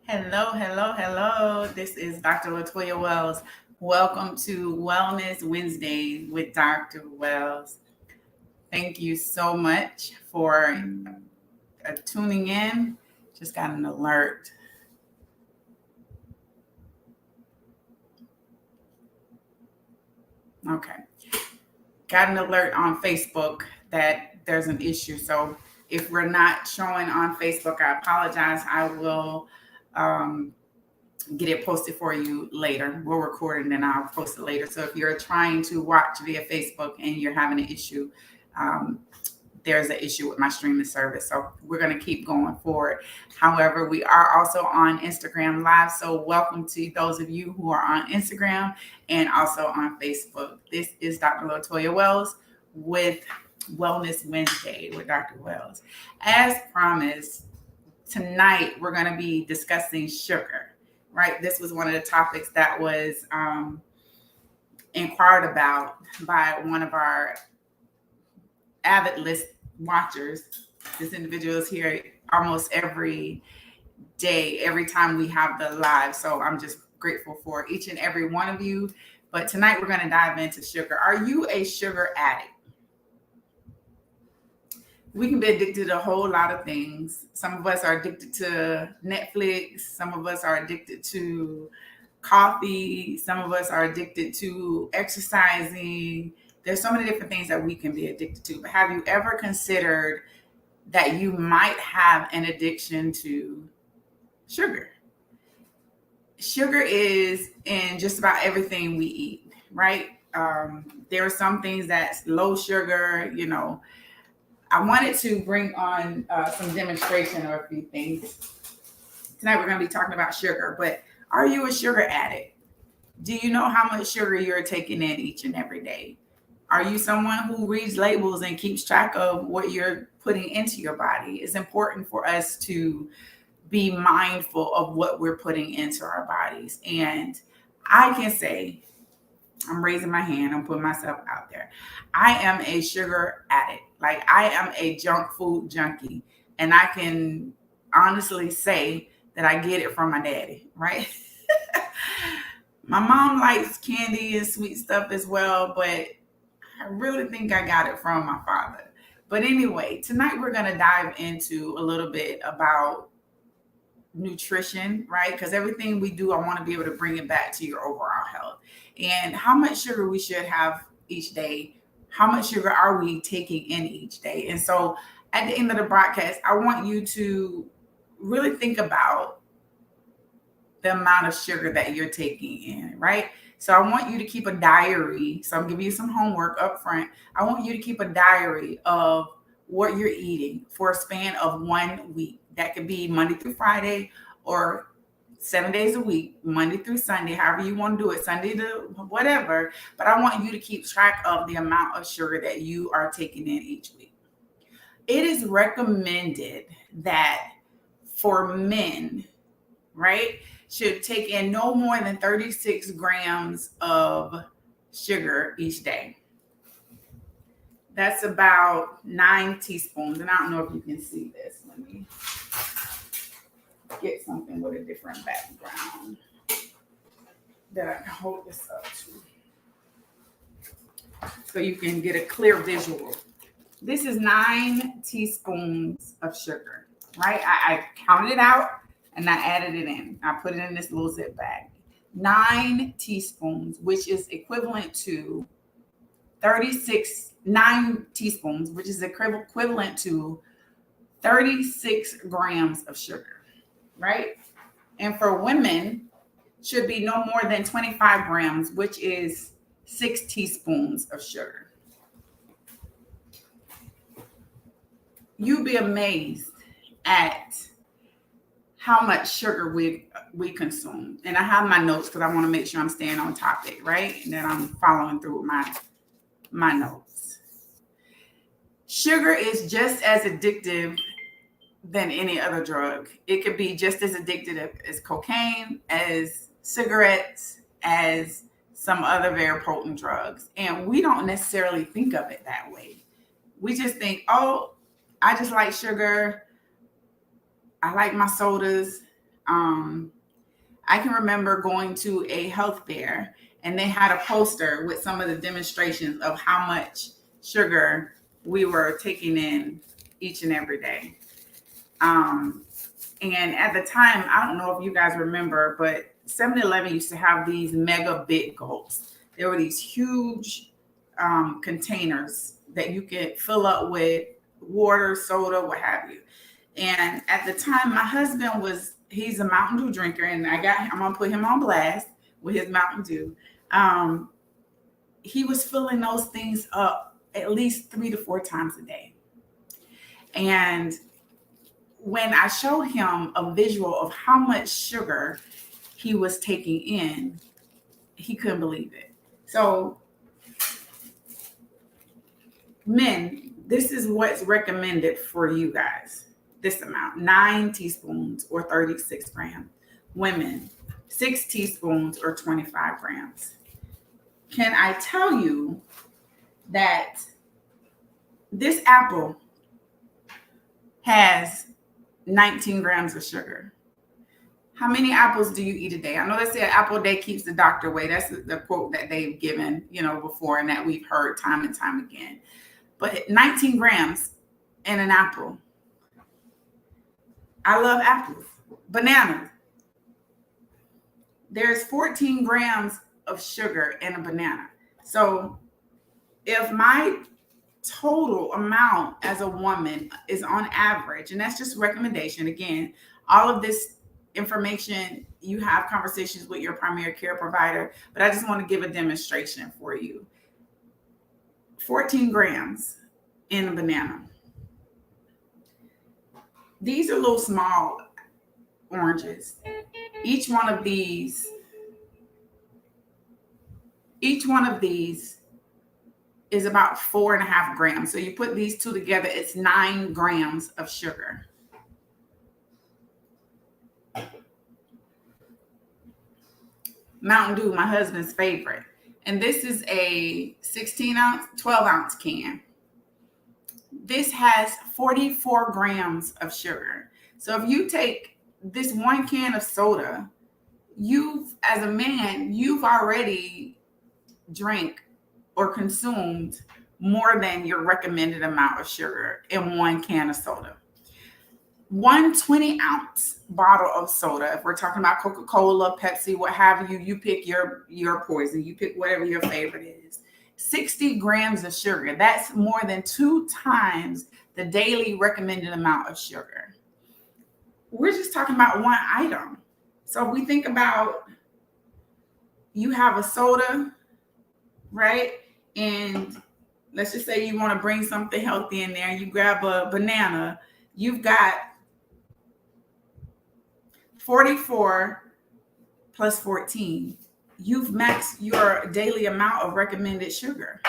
Hello, hello, hello. This is Dr. Latoya Wells. Welcome to Wellness Wednesday with Dr. Wells. Thank you so much for tuning in. Just got an alert. Okay. Got an alert on Facebook that there's an issue. So if we're not showing on Facebook, I apologize. I will um, get it posted for you later. We'll record it and then I'll post it later. So if you're trying to watch via Facebook and you're having an issue, um, there's an issue with my streaming service. So we're going to keep going forward. However, we are also on Instagram Live. So welcome to those of you who are on Instagram and also on Facebook. This is Dr. Latoya Wells with Wellness Wednesday with Dr. Wells. As promised, tonight we're going to be discussing sugar. Right, this was one of the topics that was inquired about by one of our avid list watchers. This individual is here almost every day, every time we have the live. So I'm just grateful for each and every one of you. But tonight we're going to dive into sugar. Are you a sugar addict? We can be addicted to a whole lot of things. Some of us are addicted to Netflix. Some of us are addicted to coffee. Some of us are addicted to exercising. There's so many different things that we can be addicted to. But have you ever considered that you might have an addiction to sugar? Sugar is in just about everything we eat, right? There are some things that's low sugar, I wanted to bring on some demonstration of a few things. Tonight we're going to be talking about sugar, but are you a sugar addict? Do you know how much sugar you're taking in each and every day? Are you someone who reads labels and keeps track of what you're putting into your body? It's important for us to be mindful of what we're putting into our bodies. And I can say, I'm raising my hand, I'm putting myself out there. I am a sugar addict. Like, I am a junk food junkie. And I can honestly say that I get it from my daddy, right? My mom likes candy and sweet stuff as well, but I really think I got it from my father. But anyway, tonight we're going to dive into a little bit about nutrition, right? Because everything we do, I want to be able to bring it back to your overall health and how much sugar we should have each day. How much sugar are we taking in each day? And so at the end of the broadcast, I want you to really think about the amount of sugar that you're taking in, right? So I want you to keep a diary. So I'm giving you some homework up front. I want you to keep a diary of what you're eating for a span of 1 week. That could be Monday through Friday or 7 days a week, Monday through Sunday, however you want to do it, Sunday to whatever. But I want you to keep track of the amount of sugar that you are taking in each week. It is recommended that for men, right, should take in no more than 36 grams of sugar each day. That's about 9 teaspoons. And I don't know if you can see this. Let me get something with a different background that I can hold this up to so you can get a clear visual. This is 9 teaspoons of sugar, right? I counted it out and I added it in. I put it in this little zip bag. 9 teaspoons, which is equivalent to 9 teaspoons, which is equivalent to 36 grams of sugar, right? And for women, should be no more than 25 grams, which is 6 teaspoons of sugar. You'd be amazed at how much sugar we consume. And I have my notes because I want to make sure I'm staying on topic, right? And that I'm following through with my notes. Sugar is just as addictive than any other drug. It could be just as addictive as cocaine, as cigarettes, as some other very potent drugs. And we don't necessarily think of it that way. We just think, oh, I just like sugar. I like my sodas. I can remember going to a health fair and they had a poster with some of the demonstrations of how much sugar we were taking in each and every day. And at the time, I don't know if you guys remember, but 7-Eleven used to have these mega big gulps. There were these huge containers that you could fill up with water, soda, what have you. And at the time, my husband he's a Mountain Dew drinker, and I'm gonna put him on blast with his Mountain Dew. He was filling those things up at least 3 to 4 times a day. And when I showed him a visual of how much sugar he was taking in, he couldn't believe it. So, men, this is what's recommended for you guys. This amount, 9 teaspoons or 36 grams. Women, 6 teaspoons or 25 grams. Can I tell you that this apple has 19 grams of sugar? How many apples do you eat a day? I know they say an apple a day keeps the doctor away. That's the quote that they've given, before, and that we've heard time and time again. But 19 grams in an apple. I love apples. Bananas. There's 14 grams of sugar in a banana. So if my total amount as a woman is on average, and that's just recommendation, again, all of this information, you have conversations with your primary care provider, but I just want to give a demonstration for you. 14 grams in a banana. These are little small oranges. Each one of these is about 4.5 grams. So you put these two together, it's 9 grams of sugar. Mountain Dew, my husband's favorite. And this is a 12-ounce can. This has 44 grams of sugar. So if you take this one can of soda, as a man, you've already drank or consumed more than your recommended amount of sugar in one can of soda. 1 20-ounce bottle of soda, if we're talking about Coca-Cola, Pepsi, what have you, you pick your poison, you pick whatever your favorite is. 60 grams of sugar. That's more than 2 times the daily recommended amount of sugar. We're just talking about one item. So if we think about, you have a soda, right? And let's just say you want to bring something healthy in there. You grab a banana. You've got 44 plus 14. You've maxed your daily amount of recommended sugar.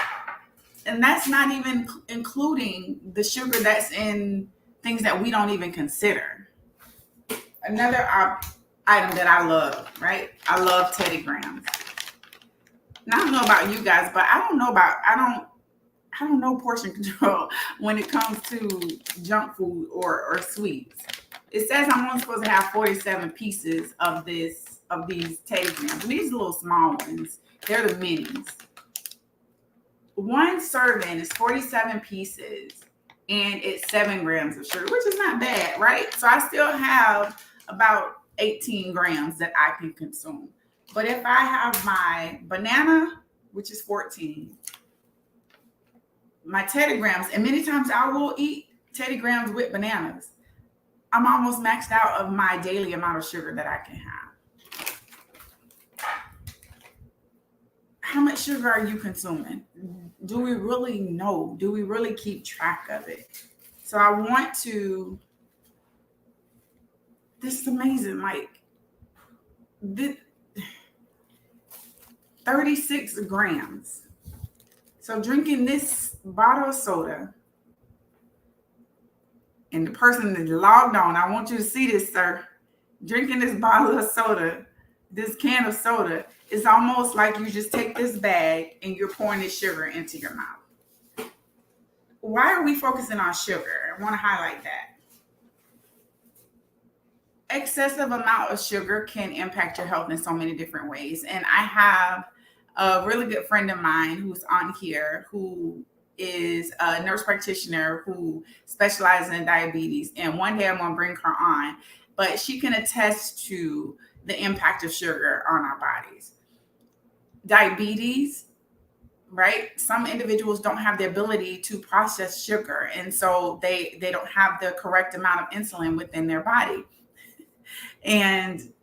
And that's not even including the sugar that's in things that we don't even consider. Another item that I love, right? I love Teddy Grahams. And I don't know about you guys, but I don't know portion control when it comes to junk food or sweets. It says I'm only supposed to have 47 pieces of these Teddy Grahams. These little small ones, they're the minis. One serving is 47 pieces and it's 7 grams of sugar, which is not bad, right? So I still have about 18 grams that I can consume. But if I have my banana, which is 14, my Teddy Grahams, and many times I will eat Teddy Grahams with bananas, I'm almost maxed out of my daily amount of sugar that I can have. How much sugar are you consuming? Do we really know? Do we really keep track of it? So I want to, this is amazing, like, 36 grams. So drinking this bottle of soda, and the person that logged on, I want you to see this, sir. Drinking this bottle of soda, this can of soda, it's almost like you just take this bag and you're pouring this sugar into your mouth. Why are we focusing on sugar? I want to highlight that. excessive amount of sugar can impact your health in so many different ways. And I have a really good friend of mine who's on here who is a nurse practitioner who specializes in diabetes. And one day I'm going to bring her on, but she can attest to the impact of sugar on our bodies. Diabetes, right? Some individuals don't have the ability to process sugar, and so they don't have the correct amount of insulin within their body. And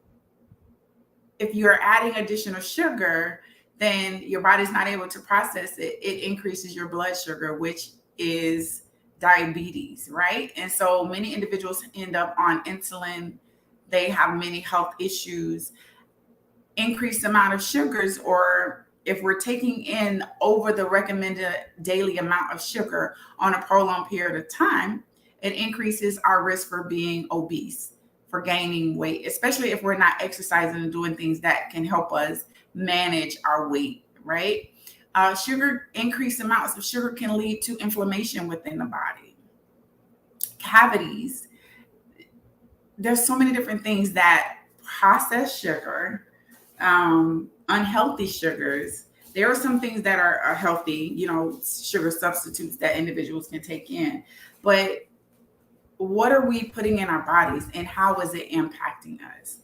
if you're adding additional sugar, then your body's not able to process it. It increases your blood sugar, which is diabetes, right? And so many individuals end up on insulin. They have many health issues. Increased amount of sugars, or if we're taking in over the recommended daily amount of sugar on a prolonged period of time, it increases our risk for being obese, for gaining weight, especially if we're not exercising and doing things that can help us manage our weight, right? Increased amounts of sugar can lead to inflammation within the body. Cavities. There's so many different things that processed sugar, unhealthy sugars. There are some things that are healthy, sugar substitutes that individuals can take in. But what are we putting in our bodies, and how is it impacting us?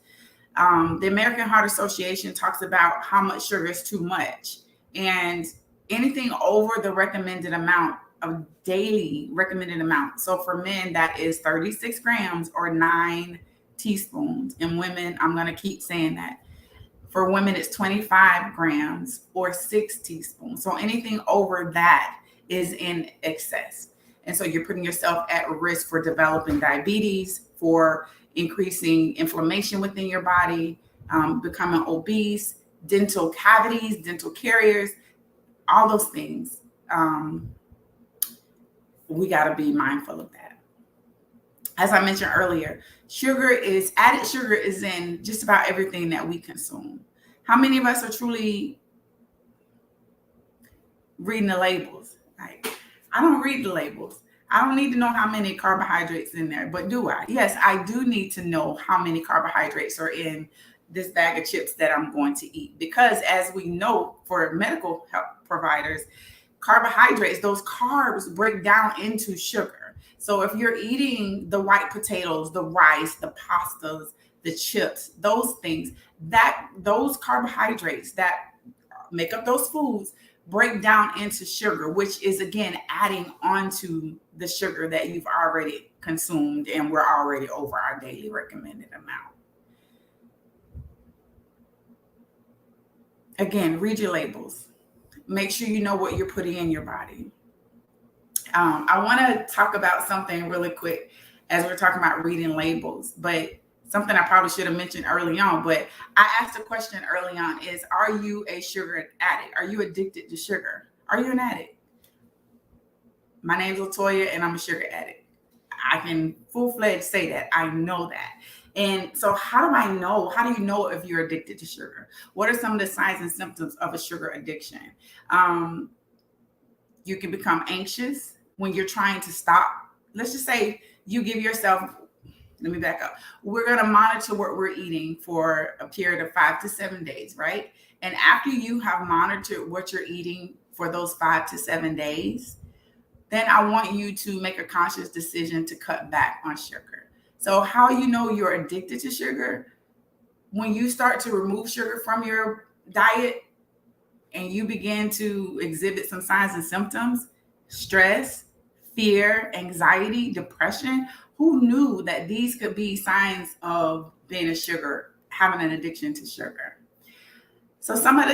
The American Heart Association talks about how much sugar is too much, and anything over the recommended amount of daily recommended amount. So for men, that is 36 grams or 9 teaspoons. And women, I'm going to keep saying that. For women, it's 25 grams or 6 teaspoons. So anything over that is in excess. And so you're putting yourself at risk for developing diabetes, for increasing inflammation within your body, becoming obese, dental cavities, dental carriers, all those things. We got to be mindful of that. As I mentioned earlier, added sugar is in just about everything that we consume. How many of us are truly reading the labels? Like, I don't read the labels. I don't need to know how many carbohydrates in there, but do I? Yes, I do need to know how many carbohydrates are in this bag of chips that I'm going to eat. Because as we know, for medical health providers, carbohydrates, those carbs break down into sugar. So if you're eating the white potatoes, the rice, the pastas, the chips, those things, those carbohydrates that make up those foods break down into sugar, which is again adding onto the sugar that you've already consumed, and we're already over our daily recommended amount. Again, read your labels. Make sure you know what you're putting in your body. I want to talk about something really quick as we're talking about reading labels, but something I probably should have mentioned early on. But I asked a question early on is, are you a sugar addict? Are you addicted to sugar? Are you an addict? My name's Latoya, and I'm a sugar addict. I can full-fledged say that. I know that. And so how do I know? How do you know if you're addicted to sugar? What are some of the signs and symptoms of a sugar addiction? You can become anxious when you're trying to stop. Let's just say you give yourself, let me back up. We're going to monitor what we're eating for a period of 5 to 7 days, right? And after you have monitored what you're eating for those 5 to 7 days, then I want you to make a conscious decision to cut back on sugar. So how you know you're addicted to sugar? When you start to remove sugar from your diet and you begin to exhibit some signs and symptoms, stress, fear, anxiety, depression. Who knew that these could be signs of being having an addiction to sugar? So some of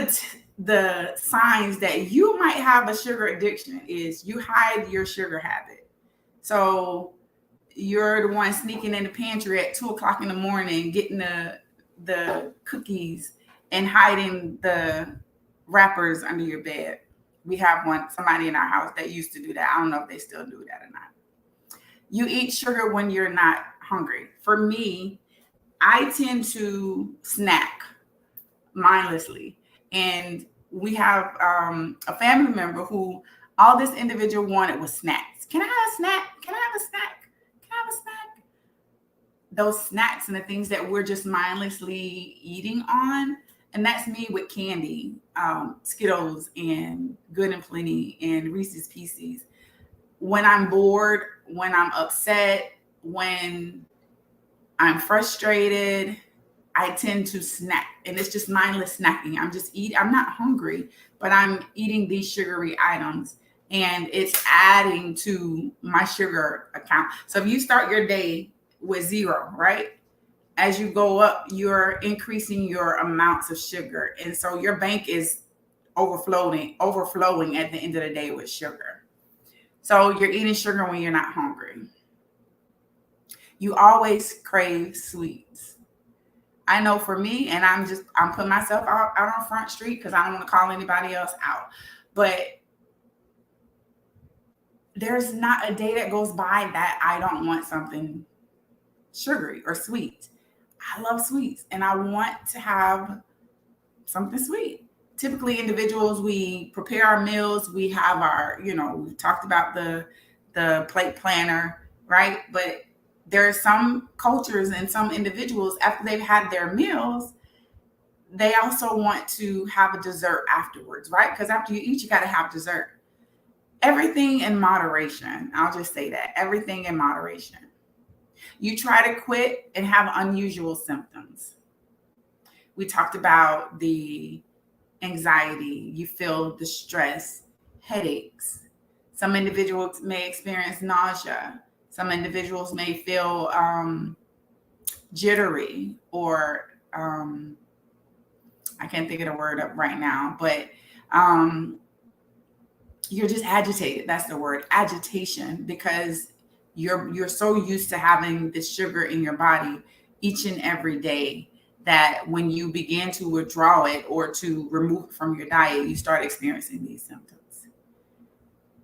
the signs that you might have a sugar addiction is you hide your sugar habit. So you're the one sneaking in the pantry at 2:00 in the morning, getting the cookies and hiding the wrappers under your bed. We have somebody in our house that used to do that. I don't know if they still do that or not. You eat sugar when you're not hungry. For me, I tend to snack mindlessly. And we have a family member who all this individual wanted was snacks. Can I have a snack? Can I have a snack? Can I have a snack? those snacks and the things that we're just mindlessly eating on. And that's me with candy, Skittles and Good and Plenty and Reese's Pieces. When I'm bored, when I'm upset, when I'm frustrated, I tend to snack, and it's just mindless snacking. I'm not hungry, but I'm eating these sugary items, and it's adding to my sugar account. So if you start your day with zero, right? As you go up, you're increasing your amounts of sugar. And so your bank is overflowing at the end of the day with sugar. So you're eating sugar when you're not hungry. You always crave sweets. I know for me, and I'm putting myself out on Front Street because I don't want to call anybody else out. But there's not a day that goes by that I don't want something sugary or sweet. I love sweets and I want to have something sweet. Typically, individuals, we prepare our meals, we have our, we talked about the plate planner, right? But there are some cultures and some individuals, after they've had their meals, they also want to have a dessert afterwards, right? Because after you eat, you got to have dessert. Everything in moderation. I'll just say that. Everything in moderation. You try to quit and have unusual symptoms. We talked about the anxiety. You feel the stress, headaches. Some individuals may experience nausea. Some individuals may feel jittery or I can't think of the word up right now, but you're just agitated. That's the word, agitation, because you're so used to having this sugar in your body each and every day that when you begin to withdraw it or to remove it from your diet, you start experiencing these symptoms.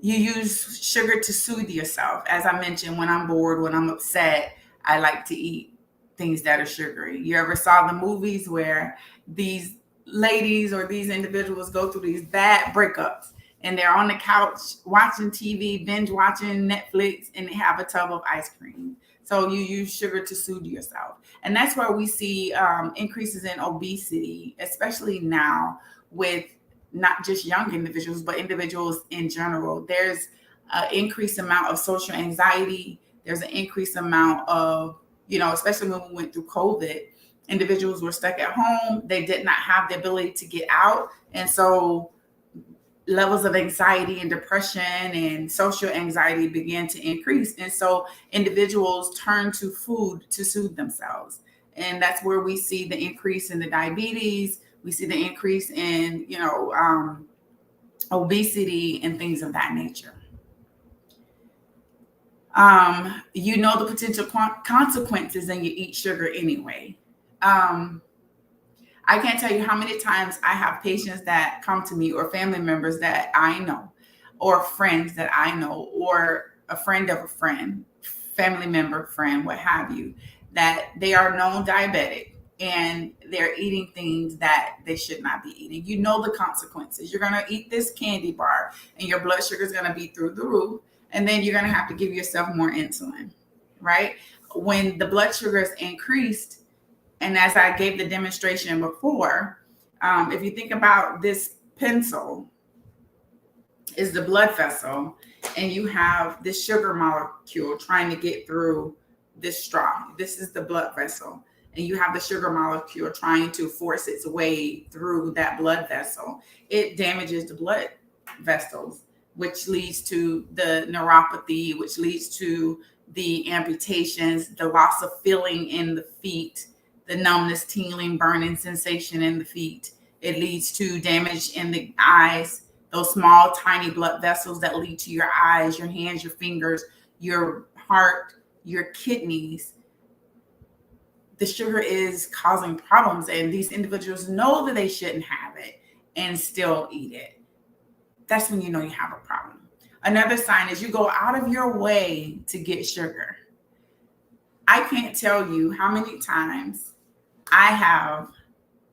You use sugar to soothe yourself. As I mentioned, when I'm bored, when I'm upset, I like to eat things that are sugary. You ever saw the movies where these ladies or these individuals go through these bad breakups and they're on the couch watching TV, binge watching Netflix, and they have a tub of ice cream? So you use sugar to soothe yourself. And that's where we see increases in obesity, especially now with not just young individuals, but individuals in general. There's an increased amount of social anxiety. There's an increased amount of, especially when we went through COVID, individuals were stuck at home. They did not have the ability to get out. And so levels of anxiety and depression and social anxiety began to increase. And so individuals turn to food to soothe themselves. And that's where we see the increase in the diabetes. We see the increase in, obesity and things of that nature. The potential consequences when you eat sugar anyway. I can't tell you how many times I have patients that come to me or family members that I know or friends that I know or a friend of a friend, family member, friend, what have you, that they are known diabetic and they're eating things that they should not be eating. You know the consequences. You're going to eat this candy bar and your blood sugar is going to be through the roof. And then you're going to have to give yourself more insulin, right? When the blood sugar is increased, and as I gave the demonstration before, if you think about this pencil is the blood vessel, and you have this sugar molecule trying to get through this straw. This is the blood vessel. And you have the sugar molecule trying to force its way through that blood vessel. It damages the blood vessels, which leads to the neuropathy, which leads to the amputations, the loss of feeling in the feet, the numbness, tingling, burning sensation in the feet. It leads to damage in the eyes, those small, tiny blood vessels that lead to your eyes, your hands, your fingers, your heart, your kidneys. The sugar is causing problems, and these individuals know that they shouldn't have it and still eat it. That's when you know you have a problem. Another sign is you go out of your way to get sugar. I can't tell you how many times I have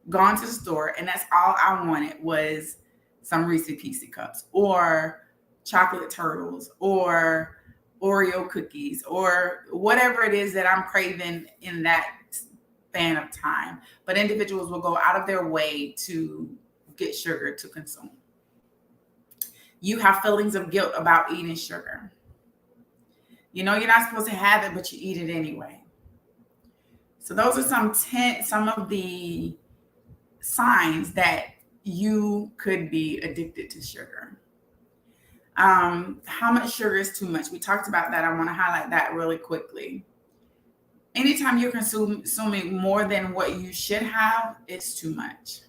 gone to the store and that's all I wanted was some Reese's Pieces cups or chocolate turtles or Oreo cookies or whatever it is that I'm craving in that span of time. But individuals will go out of their way to get sugar to consume. You have feelings of guilt about eating sugar. You know you're not supposed to have it, but you eat it anyway. So those are some of the signs that you could be addicted to sugar. How much sugar is too much? We talked about that. I want to highlight that really quickly. Anytime you're consuming more than what you should have, it's too much.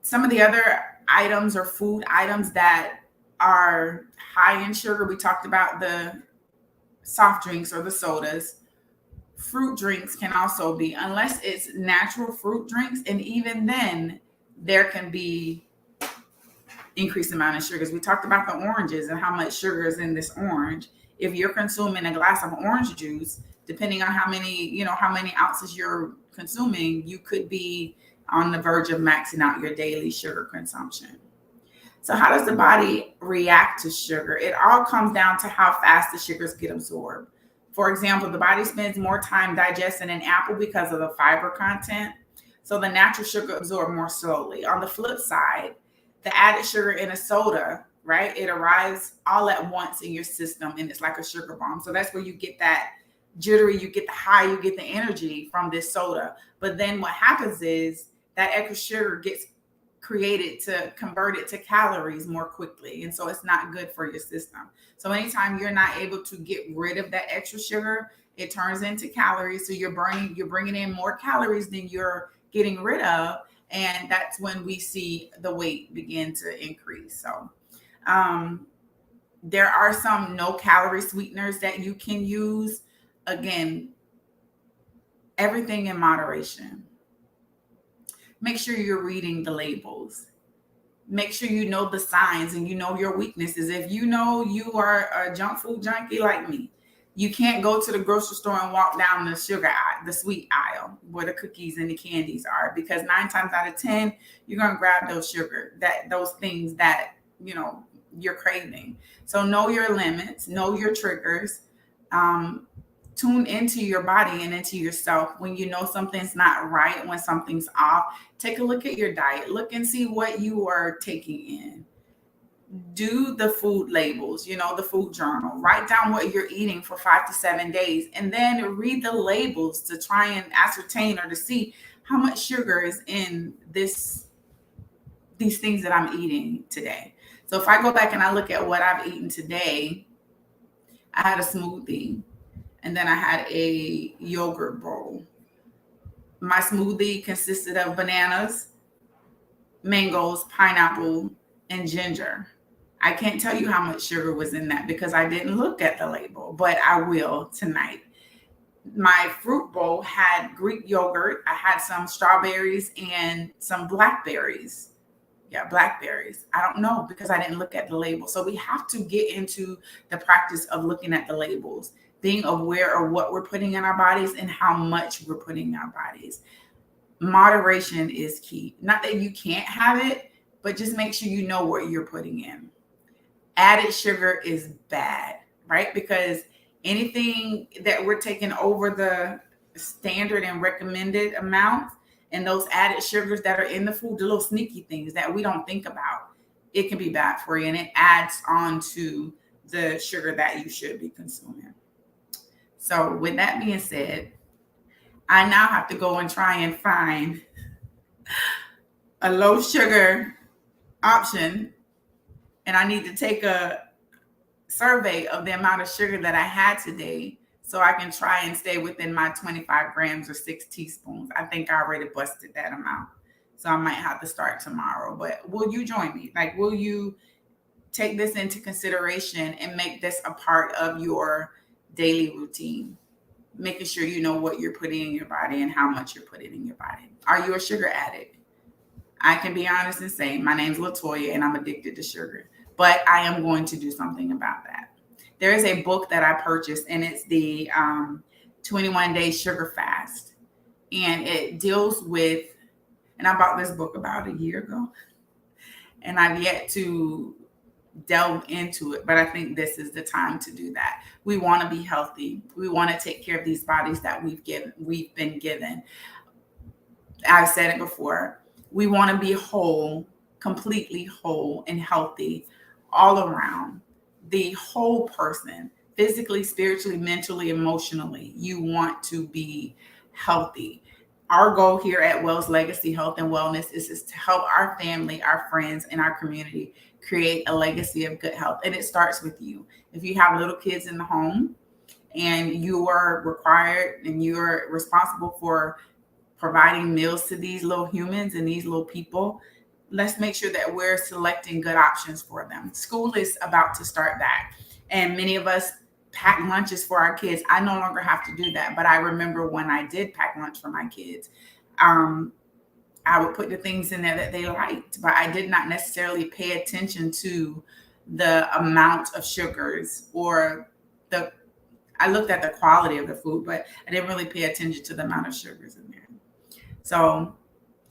Some of the other items or food items that are high in sugar, we talked about the soft drinks or the sodas. Fruit drinks can also be, unless it's natural fruit drinks, and even then there can be increased amount of sugars. We talked about the oranges and how much sugar is in this orange. If you're consuming a glass of orange juice, depending on how many ounces you're consuming, you could be on the verge of maxing out your daily sugar consumption. So how does the body react to sugar? It all comes down to how fast the sugars get absorbed. For example, the body spends more time digesting an apple because of the fiber content. So the natural sugar absorbs more slowly. On the flip side, the added sugar in a soda, right? It arrives all at once in your system and it's like a sugar bomb. So that's where you get that jittery, you get the high, you get the energy from this soda. But then what happens is that extra sugar gets created to convert it to calories more quickly. And so it's not good for your system. So anytime you're not able to get rid of that extra sugar, it turns into calories. So you're bringing in more calories than you're getting rid of. And that's when we see the weight begin to increase. So there are some no calorie sweeteners that you can use. Again, everything in moderation. Make sure you're reading the labels. Make sure you know the signs and you know your weaknesses. If you know you are a junk food junkie like me, you can't go to the grocery store and walk down the sugar aisle, the sweet aisle where the cookies and the candies are, because 9 times out of 10, you're going to grab those those things that, you're craving. So know your limits, know your triggers, tune into your body and into yourself. When you know something's not right, when something's off, take a look at your diet, look and see what you are taking in. Do the food labels, the food journal, write down what you're eating for 5 to 7 days, and then read the labels to try and ascertain or to see how much sugar is in these things that I'm eating today. So if I go back and I look at what I've eaten today, I had a smoothie and then I had a yogurt bowl. My smoothie consisted of bananas, mangoes, pineapple, and ginger. I can't tell you how much sugar was in that because I didn't look at the label, but I will tonight. My fruit bowl had Greek yogurt. I had some strawberries and some blackberries. Yeah, blackberries. I don't know because I didn't look at the label. So we have to get into the practice of looking at the labels, being aware of what we're putting in our bodies and how much we're putting in our bodies. Moderation is key. Not that you can't have it, but just make sure you know what you're putting in. Added sugar is bad, right? Because anything that we're taking over the standard and recommended amount, and those added sugars that are in the food, the little sneaky things that we don't think about, it can be bad for you, and it adds on to the sugar that you should be consuming. So with that being said, I now have to go and try and find a low sugar option, and I need to take a survey of the amount of sugar that I had today so I can try and stay within my 25 grams or 6 teaspoons. I think I already busted that amount. So I might have to start tomorrow. But will you join me? Will you take this into consideration and make this a part of your daily routine? Making sure you know what you're putting in your body and how much you're putting in your body. Are you a sugar addict? I can be honest and say my name's Latoya and I'm addicted to sugar, but I am going to do something about that. There is a book that I purchased and it's the 21 Day Sugar Fast. And it deals with, and I bought this book about a year ago and I've yet to delve into it, but I think this is the time to do that. We want to be healthy. We want to take care of these bodies that we've been given. I've said it before. We want to be whole, completely whole and healthy all around. The whole person, physically, spiritually, mentally, emotionally. You want to be healthy. Our goal here at Wells Legacy Health and Wellness is to help our family, our friends, and our community create a legacy of good health. And it starts with you. If you have little kids in the home and you are required and you're responsible for providing meals to these little humans and these little people, let's make sure that we're selecting good options for them. School is about to start back, and many of us pack lunches for our kids. I no longer have to do that, but I remember when I did pack lunch for my kids, I would put the things in there that they liked, but I did not necessarily pay attention to the amount of sugars or I looked at the quality of the food, but I didn't really pay attention to the amount of sugars in there. So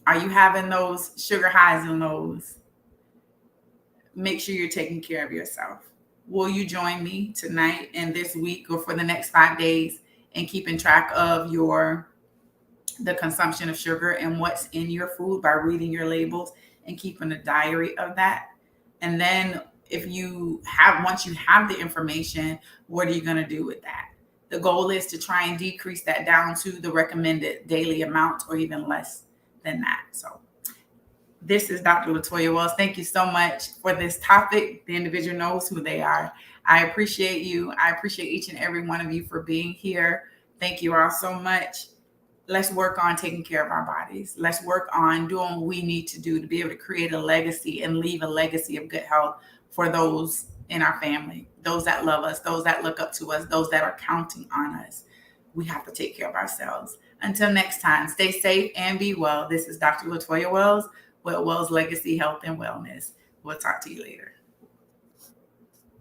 are you having those sugar highs and lows? Make sure you're taking care of yourself. Will you join me tonight and this week or for the next 5 days in keeping track of the consumption of sugar and what's in your food by reading your labels and keeping a diary of that? And then once you have the information, what are you going to do with that? The goal is to try and decrease that down to the recommended daily amount or even less than that. So this is Dr. Latoya Wells. Thank you so much for this topic. The individual knows who they are. I appreciate you. I appreciate each and every one of you for being here. Thank you all so much. Let's work on taking care of our bodies. Let's work on doing what we need to do to be able to create a legacy and leave a legacy of good health for those in our family, those that love us, those that look up to us, those that are counting on us. We have to take care of ourselves. Until next time, stay safe and be well. This is Dr. Latoya Wells with Wells Legacy Health and Wellness. We'll talk to you later.